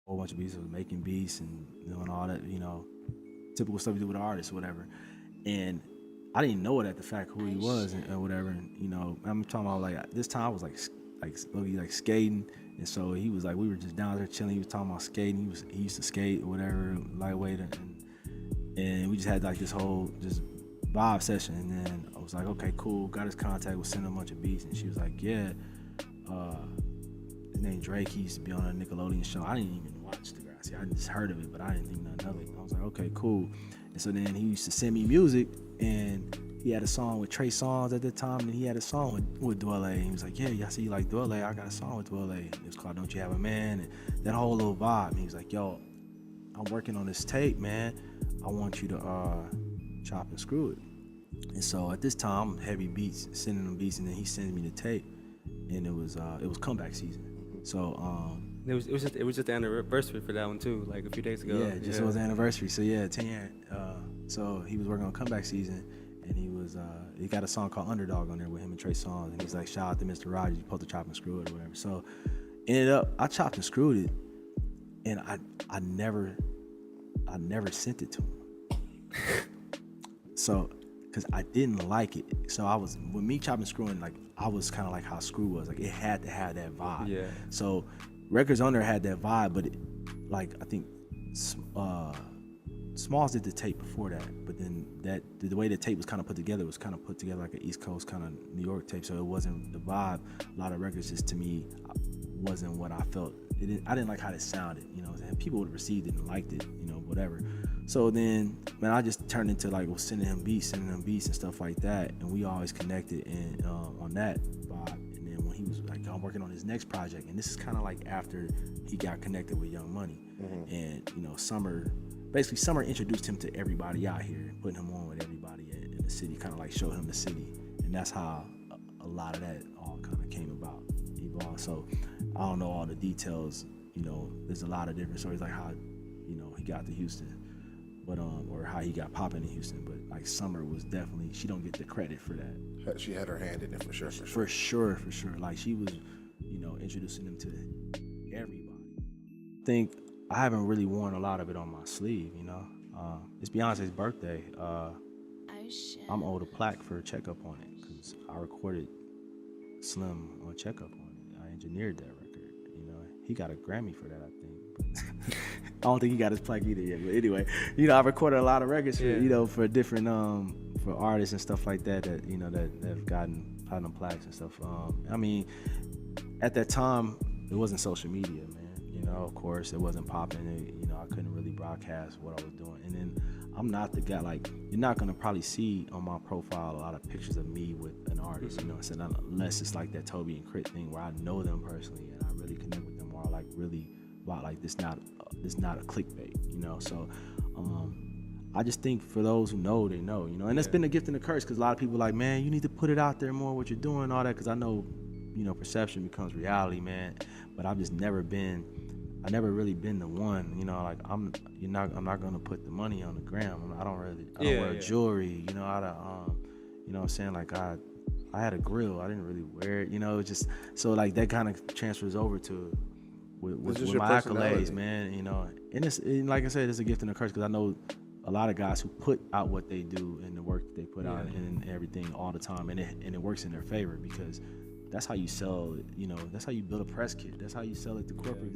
whole bunch of beats, was making beats and doing all that, typical stuff you do with artists or whatever. And I didn't know it at the fact who he was and whatever. And I'm talking about like this time I was like skating, and so he was like we were just down there chilling. He was talking about skating. He used to skate or whatever, lightweight, and we just had like this whole just vibe session. And then I was like, okay, cool. Got his contact. Was sending a bunch of beats, and she was like, yeah. His name Drake. He used to be on a Nickelodeon show. I didn't even watch Degrassi. I just heard of it, but I didn't think nothing of it. I was like, okay, cool. And so then he used to send me music, and he had a song with Trey Songz at the time, and he had a song with Dwelle. And he was like, yeah, I see you like Dwelle. I got a song with Dwelle. It was called Don't You Have a Man? And that whole little vibe. And he was like, yo, I'm working on this tape, man. I want you to chop and screw it. And so at this time, heavy beats, sending him beats, and then he sends me the tape, and it was comeback season. So it was just the anniversary for that one too, like a few days ago. Yeah, it was the anniversary. So yeah, 10 years. So he was working on comeback season, and he got a song called Underdog on there with him and Trey Songz, and he's like, shout out to Mr. Rogers, you supposed to chop and screw it or whatever. So ended up I chopped and screwed it, and I never sent it to him. So because I didn't like it. So I was, with me chopping and screwing, like I was kind of like how Screw was, like it had to have that vibe. Yeah. So records on there had that vibe, but I think Smalls did the tape before that, but then the way the tape was kind of put together like an East Coast kind of New York tape, so it wasn't the vibe. A lot of records just to me wasn't what I felt. I didn't like how it sounded, and people would have received it and liked it, whatever. So then, man, I just turned into like sending him beats and stuff like that, and we always connected and on that vibe. And then when he was like, I'm working on his next project, and this is kind of like after he got connected with Young Money, and Summer introduced him to everybody out here, putting him on with everybody in the city, kind of like showed him the city, and that's how a lot of that all kind of came about, evolved. So I don't know all the details, there's a lot of different stories like how he got to Houston, but or how he got popping in Houston, but like Summer was definitely, she don't get the credit for that. She had her hand in it for sure. For sure. Like she was, introducing him to everybody. I think I haven't really worn a lot of it on my sleeve, it's Beyonce's birthday. I'm owed a plaque for Checkup on it because I recorded Slim on Checkup on it. I engineered that record. He got a Grammy for that, I think. I don't think he got his plaque either yet. But anyway, I recorded a lot of records for, for different for artists and stuff like that that have gotten platinum plaques and stuff. I mean, at that time, it wasn't social media, man. Of course, it wasn't popping. I couldn't really broadcast what I was doing. And then I'm not the guy, like, you're not gonna probably see on my profile a lot of pictures of me with an artist, unless it's like that Toby and Crit thing where I know them personally and I really connect with them, or like really about like this not a clickbait, So I just think for those who know, they know, and that's been a gift and a curse, because a lot of people are like, man, you need to put it out there more, what you're doing, all that, because I know, perception becomes reality, man. But I've just never really been the one, like I'm not gonna put the money on the gram. I don't wear jewelry, I what I'm saying, like I had a grill, I didn't really wear it, it's just so like that kind of transfers over to with my accolades, man, and it's, and like I said, it's a gift and a curse, because I know a lot of guys who put out what they do and the work that they put out and everything all the time, and it works in their favor, because that's how you sell it, that's how you build a press kit, that's how you sell it to corporate,